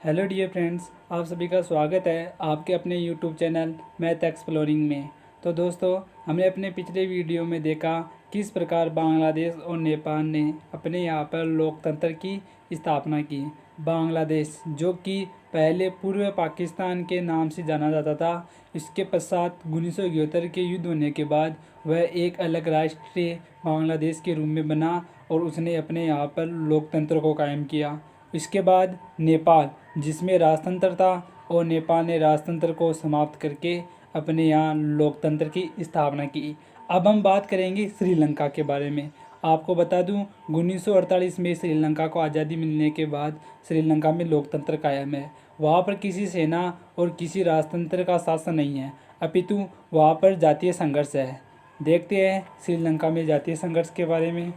Hello dear friends, आप सभी का स्वागत है आपके अपने यूट्यूब चैनल मैथ एक्सप्लोरिंग में। तो दोस्तों, हमने अपने पिछले वीडियो में देखा किस प्रकार बांग्लादेश और नेपाल ने अपने यहाँ पर लोकतंत्र की स्थापना की। बांग्लादेश जो कि पहले पूर्व पाकिस्तान के नाम से जाना जाता था, इसके पश्चात 1971 के युद्ध होने के बाद वह एक अलग राष्ट्र बांग्लादेश के रूप में बना और उसने अपने यहाँ पर लोकतंत्र को कायम किया। इसके बाद नेपाल, जिसमें राजतंत्र था, और नेपाल ने राजतंत्र को समाप्त करके अपने यहाँ लोकतंत्र की स्थापना की। अब हम बात करेंगे श्रीलंका के बारे में। आपको बता दूं, 1948 में श्रीलंका को आज़ादी मिलने के बाद श्रीलंका में लोकतंत्र कायम है। वहाँ पर किसी सेना और किसी राजतंत्र का शासन नहीं है, अपितु वहाँ पर जातीय संघर्ष है। देखते हैं श्रीलंका में जातीय संघर्ष के बारे में।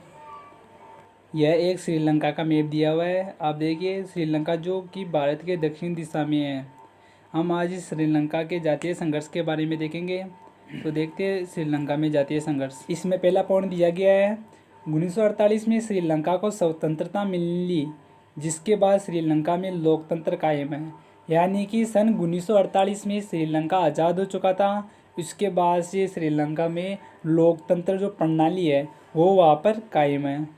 यह एक श्रीलंका का मैप दिया हुआ है। आप देखिए, श्रीलंका जो कि भारत के दक्षिण दिशा में है। हम आज इस श्रीलंका के जातीय संघर्ष के बारे में देखेंगे। तो देखते हैं श्रीलंका में जातीय संघर्ष। इसमें पहला पॉइंट दिया गया है, 1948 में श्रीलंका को स्वतंत्रता मिली, जिसके बाद श्रीलंका में लोकतंत्र कायम है। यानी कि सन 1948 में श्रीलंका आज़ाद हो चुका था। उसके बाद से श्रीलंका में लोकतंत्र जो प्रणाली है वो वहाँ पर कायम है।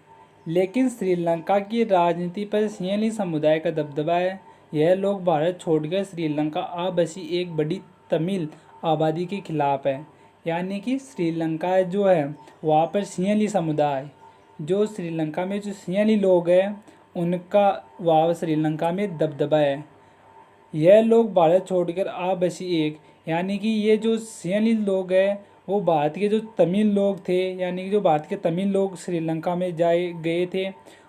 लेकिन श्रीलंका की राजनीति पर सिंहली समुदाय का दबदबा है। यह लोग भारत छोड़कर श्रीलंका आ बसी एक बड़ी तमिल आबादी के खिलाफ है। यानी कि श्रीलंका जो है वहाँ पर सिंहली समुदाय, जो श्रीलंका में जो सिंहली लोग हैं, उनका वहाँ श्रीलंका में दबदबा है। यह लोग भारत छोड़कर आ बसी एक, यानी कि ये जो सिंहली लोग हैं वो भारत के जो तमिल लोग थे, यानी कि जो भारत के तमिल लोग श्रीलंका में गए थे,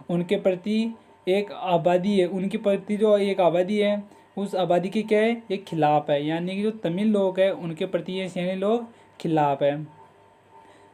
उनके प्रति एक आबादी है, उनके प्रति जो एक आबादी है उस आबादी के क्या है, एक खिलाफ है। यानी कि जो तमिल लोग हैं उनके प्रति ये सिंहली लोग खिलाफ है।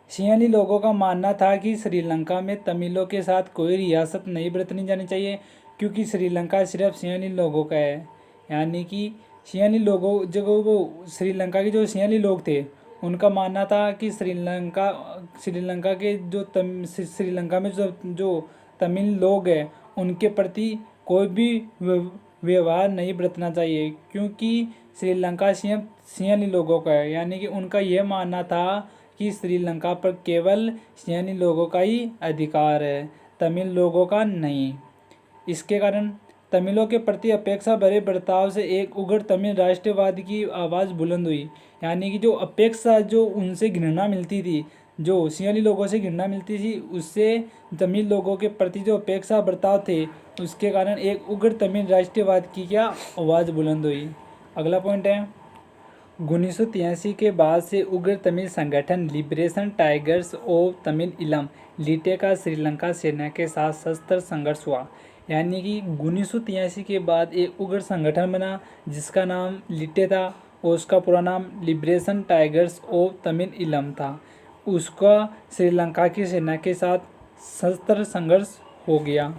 सिंहली लोगों का मानना था कि श्रीलंका में तमिलों के साथ कोई रियासत नहीं बरतनी जानी चाहिए, क्योंकि श्रीलंका सिर्फ सिंहली लोगों का है। यानी कि सिंहली लोगों जो वो श्रीलंका के जो सिंहली लोग थे, उनका मानना था कि श्रीलंका के जो श्रीलंका में जो तमिल लोग हैं उनके प्रति कोई भी व्यवहार नहीं बरतना चाहिए, क्योंकि श्रीलंका सिंहली लोगों का है। यानी कि उनका यह मानना था कि श्रीलंका पर केवल सिंहली लोगों का ही अधिकार है, तमिल लोगों का नहीं। इसके कारण तमिलों के प्रति अपेक्षा भरे बर्ताव से एक उग्र तमिल राष्ट्रवाद की आवाज़ बुलंद हुई। यानी कि जो अपेक्षा, जो उनसे घृणा मिलती थी, जो सिंहली लोगों से घृणा मिलती थी, उससे तमिल लोगों के प्रति जो अपेक्षा बर्ताव थे, उसके कारण एक उग्र तमिल राष्ट्रवाद की क्या आवाज़ बुलंद हुई। अगला पॉइंट है, 1983 के बाद से उग्र तमिल संगठन लिबरेशन टाइगर्स ऑफ तमिल इलम लिटे का श्रीलंका सेना के साथ सशस्त्र संघर्ष हुआ। यानी कि 1983 के बाद एक उग्र संगठन बना जिसका नाम लिटे था, और उसका पूरा नाम लिबरेशन टाइगर्स ऑफ तमिल इलम था। उसका श्रीलंका की सेना के साथ सशस्त्र संघर्ष हो गया।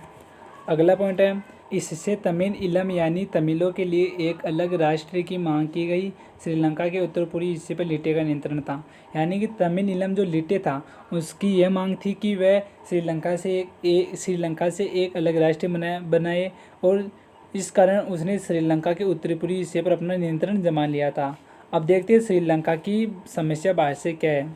अगला पॉइंट है, इससे तमिल इलम यानी तमिलों के लिए एक अलग राष्ट्र की मांग की गई। श्रीलंका के उत्तर पूर्वी हिस्से पर लिटे का नियंत्रण था। यानी कि तमिल इलम जो लिटे था, उसकी यह मांग थी कि वह श्रीलंका से एक अलग राष्ट्र बनाए, और इस कारण उसने श्रीलंका के उत्तरी पूर्वी हिस्से पर अपना नियंत्रण जमा लिया था। अब देखते हैं श्रीलंका की समस्या भारत से क्या है।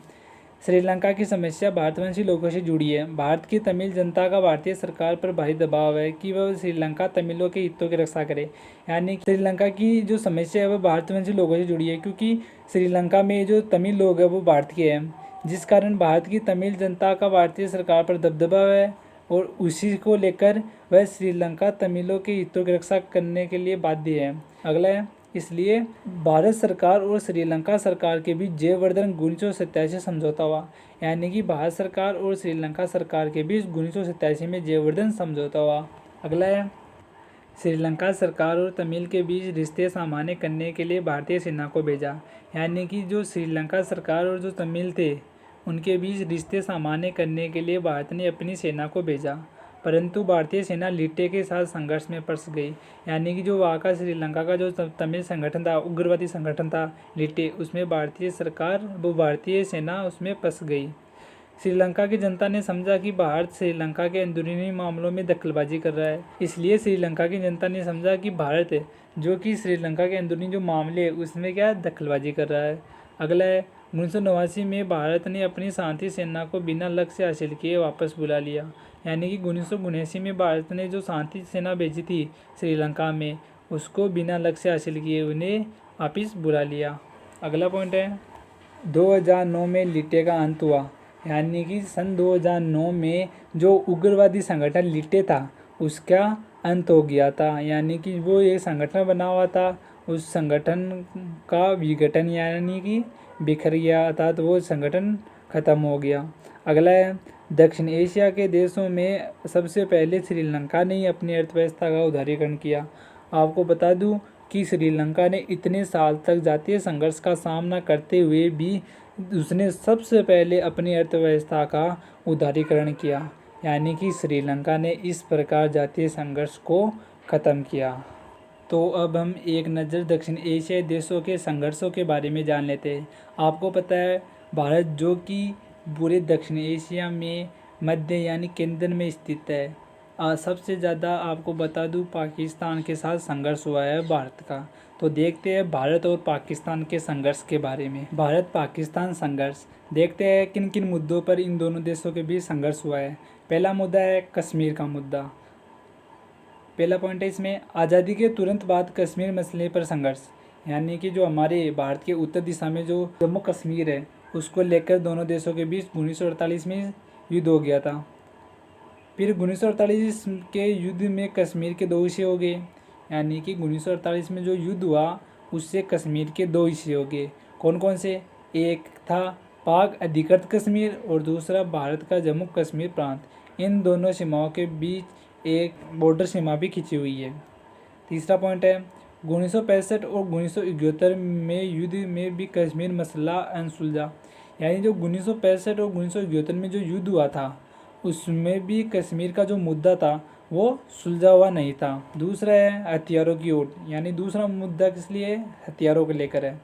श्रीलंका की समस्या भारतवंशी लोगों से जुड़ी है। भारत की तमिल जनता का भारतीय सरकार पर भारी दबाव है कि वह श्रीलंका तमिलों के हितों की रक्षा करे। यानी कि श्रीलंका की जो समस्या है वह भारतवंशी लोगों से जुड़ी है, क्योंकि श्रीलंका में जो तमिल लोग हैं वो भारत के हैं, जिस कारण भारत की तमिल जनता का भारतीय सरकार पर दबदबा है, और उसी को लेकर वह श्रीलंका तमिलों के हितों की रक्षा करने के लिए बाध्य है। अगला है, इसलिए भारत सरकार और श्रीलंका सरकार के बीच जयवर्धन 1987 समझौता हुआ। यानी कि भारत सरकार और श्रीलंका सरकार के बीच 1987 में जयवर्धन समझौता हुआ। अगला है, श्रीलंका सरकार और तमिल के बीच रिश्ते सामान्य करने के लिए भारतीय सेना को भेजा। यानी कि जो श्रीलंका सरकार और जो तमिल थे उनके बीच रिश्ते सामान्य करने के लिए भारत ने अपनी सेना को भेजा, परंतु भारतीय सेना लिटे के साथ संघर्ष में फंस गई। यानी कि जो वहाँ का श्रीलंका का जो तमिल संगठन था, उग्रवादी संगठन था लिटे, उसमें भारतीय सरकार वो भारतीय सेना उसमें फंस गई। श्रीलंका की जनता ने समझा कि भारत श्रीलंका के अंदरूनी मामलों में दखलबाजी कर रहा है। इसलिए श्रीलंका की जनता ने समझा कि भारत जो कि श्रीलंका के अंदरूनी जो मामले है उसमें क्या दखलबाजी कर रहा है। अगला है 1989 में भारत ने अपनी शांति सेना को बिना लक्ष्य हासिल किए वापस बुला लिया। यानी कि 1979 में भारत ने जो शांति सेना भेजी थी श्रीलंका में, उसको बिना लक्ष्य हासिल किए उन्हें वापस बुला लिया। अगला पॉइंट है 2009 में लिटे का अंत हुआ। यानी कि सन 2009 में जो उग्रवादी संगठन लिटे था उसका अंत हो गया था। यानी कि वो एक संगठन बना हुआ था, उस संगठन का विघटन यानी कि बिखर गया था, तो वो संगठन खत्म हो गया। अगला है दक्षिण एशिया के देशों में सबसे पहले श्रीलंका ने ही अपनी अर्थव्यवस्था का उदारीकरण किया। आपको बता दूं कि श्रीलंका ने इतने साल तक जातीय संघर्ष का सामना करते हुए भी उसने सबसे पहले अपनी अर्थव्यवस्था का उदारीकरण किया। यानी कि श्रीलंका ने इस प्रकार जातीय संघर्ष को ख़त्म किया। तो अब हम एक नज़र दक्षिण एशियाई देशों के संघर्षों के बारे में जान लेते हैं। आपको पता है भारत जो कि पूरे दक्षिण एशिया में मध्य यानी केंद्र में स्थित है। सबसे ज़्यादा आपको बता दूं पाकिस्तान के साथ संघर्ष हुआ है भारत का। तो देखते हैं भारत और पाकिस्तान के संघर्ष के बारे में। भारत पाकिस्तान संघर्ष देखते हैं किन किन मुद्दों पर इन दोनों देशों के बीच संघर्ष हुआ है। पहला मुद्दा है कश्मीर का मुद्दा। पहला पॉइंट है इसमें आज़ादी के तुरंत बाद कश्मीर मसले पर संघर्ष। यानी कि जो हमारे भारत के उत्तर दिशा में जो जम्मू कश्मीर है उसको लेकर दोनों देशों के बीच 1948 में युद्ध हो गया था। फिर 1948 के युद्ध में कश्मीर के दो हिस्से हो गए। यानी कि 1948 में जो युद्ध हुआ उससे कश्मीर के दो हिस्से हो गए। कौन कौन से? एक था पाक अधिकृत कश्मीर और दूसरा भारत का जम्मू कश्मीर प्रांत। इन दोनों सीमाओं के बीच एक बॉर्डर सीमा भी खिंची हुई है। तीसरा पॉइंट है 1965 और 1971 में युद्ध में भी कश्मीर मसला अनसुलझा। यानी जो 1965 और 1971 में जो युद्ध हुआ था उसमें भी कश्मीर का जो मुद्दा था वो सुलझा हुआ नहीं था। दूसरा है हथियारों की ओर। यानी दूसरा मुद्दा किस लिए? हथियारों को लेकर है।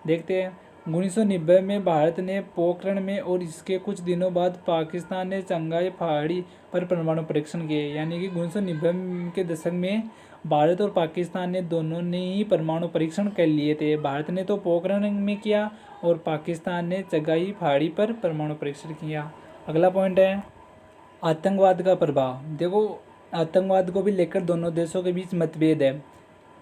देखते हैं 1990 में भारत ने पोखरण में और इसके कुछ दिनों बाद पाकिस्तान ने चंगाई पहाड़ी पर परमाणु परीक्षण किए। यानी कि 1990 के दशक में भारत और पाकिस्तान ने दोनों ने ही परमाणु परीक्षण कर लिए थे। भारत ने तो पोखरण में किया और पाकिस्तान ने चंगाई पहाड़ी पर परमाणु परीक्षण किया। अगला पॉइंट है आतंकवाद का प्रभाव। देखो आतंकवाद को भी लेकर दोनों देशों के बीच मतभेद है।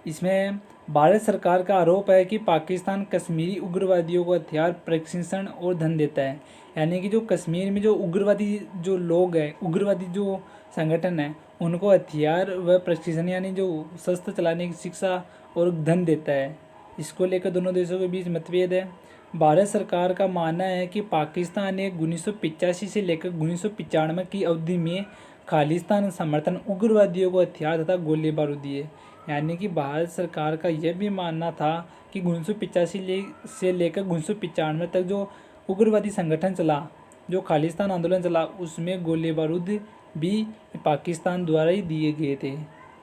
इसमें भारत सरकार का आरोप है कि पाकिस्तान कश्मीरी उग्रवादियों को हथियार प्रशिक्षण और धन देता है। यानी कि जो कश्मीर में जो उग्रवादी जो लोग हैं, उग्रवादी जो संगठन है, उनको हथियार व प्रशिक्षण यानी जो शस्त्र चलाने की शिक्षा और धन देता है। इसको लेकर दोनों देशों के बीच मतभेद है। भारत सरकार का मानना है कि पाकिस्तान ने 1985 से लेकर 1995 की अवधि में खालिस्तान समर्थन उग्रवादियों को हथियार तथा गोली बारूद दिए। यानी कि भारत सरकार का यह भी मानना था कि 1985 से लेकर 1995 तक जो उग्रवादी संगठन चला, जो खालिस्तान आंदोलन चला, उसमें गोली बारूद भी पाकिस्तान द्वारा ही दिए गए थे।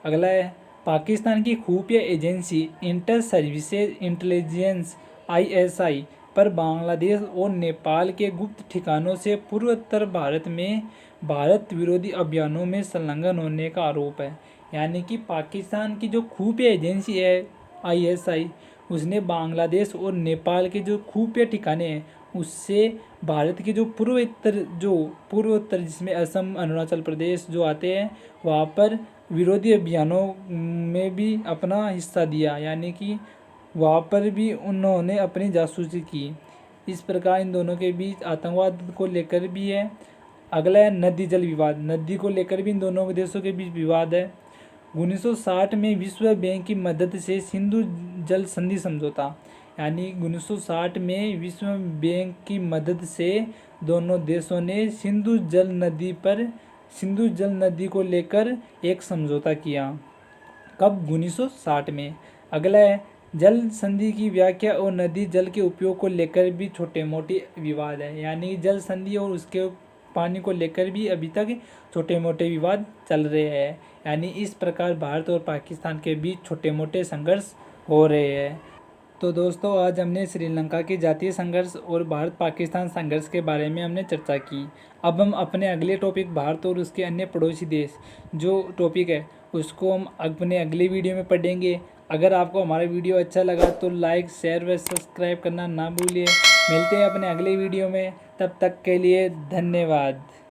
अगला है पाकिस्तान की खुफिया agency inter services intelligence ISI पर बांग्लादेश और नेपाल के गुप्त ठिकानों से पूर्वोत्तर भारत में भारत विरोधी अभियानों में संलग्न होने का आरोप है। यानी कि पाकिस्तान की जो खुफिया एजेंसी है ISI, उसने बांग्लादेश और नेपाल के जो खुफिया ठिकाने हैं उससे भारत के जो पूर्वोत्तर जिसमें असम, अरुणाचल प्रदेश जो आते हैं, वहाँ पर विरोधी अभियानों में भी अपना हिस्सा दिया। यानी कि वहाँ पर भी उन्होंने अपनी जासूसी की। इस प्रकार इन दोनों के बीच आतंकवाद को लेकर भी है। अगला है नदी जल विवाद। नदी को लेकर भी इन दोनों देशों के बीच विवाद है। 1960 में विश्व बैंक की मदद से सिंधु जल संधि समझौता। यानी 1960 में विश्व बैंक की मदद से दोनों देशों ने सिंधु जल नदी को लेकर एक समझौता किया। कब? 1960 में। अगला है जल संधि की व्याख्या और नदी जल के उपयोग को लेकर भी छोटे मोटे विवाद है। यानी जल संधि और उसके पानी को लेकर भी अभी तक छोटे मोटे विवाद चल रहे हैं। यानी इस प्रकार भारत और पाकिस्तान के बीच छोटे मोटे संघर्ष हो रहे हैं। तो दोस्तों आज हमने श्रीलंका की जातीय संघर्ष और भारत पाकिस्तान संघर्ष के बारे में हमने चर्चा की। अब हम अपने अगले टॉपिक भारत और उसके अन्य पड़ोसी देश जो टॉपिक है उसको हम अपने अगले वीडियो में पढ़ेंगे। अगर आपको हमारा वीडियो अच्छा लगा तो लाइक शेयर व सब्सक्राइब करना ना भूलिए। मिलते हैं अपने अगले वीडियो में, तब तक के लिए धन्यवाद।